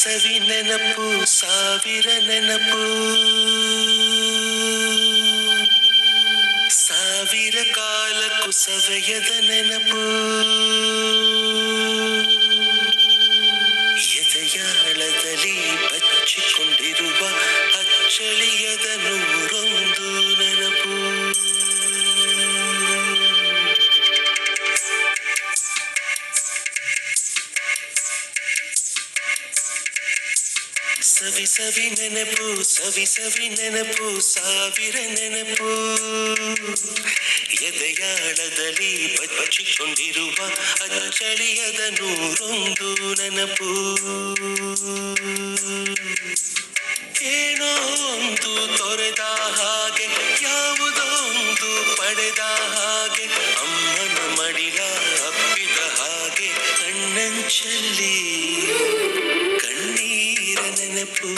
ಸವಿ ನೆನಪು ಸಾವಿರ ನೆನಪು ಸಾವಿರ ಕಾಲಕ್ಕೂ ಸವೆಯದ ನೆನಪು ಎದೆಯಾಳದಲ್ಲಿ ಬಚ್ಚಿಕೊಂಡಿರುವ ಅಚ್ಚಳಿಯದ ನೂರೊಂದು ನೆನಪು ಸವಿ ಸವಿ ನೆನಪು ಸವಿ ಸವಿ ನೆನಪು ಸಾವಿರ ನೆನಪು ಎದೆಯಾಳದಲ್ಲಿ ಬಚ್ಚಿಕೊಂಡಿರುವ ಅಚ್ಚಳಿಯದ ನೂರೊಂದು ನೆನಪು ಏನೋ ಒಂದು ತೊರೆದ ಹಾಗೆ ಯಾವುದೋ ಒಂದು ಪಡೆದ ಹಾಗೆ ಅಮ್ಮನ ಮಡಿಲ ಅಪ್ಪಿದ ಹಾಗೆ ಕಣ್ಣಂಚಲ್ಲಿ ಕಣ್ಣೀರ ನೆನಪು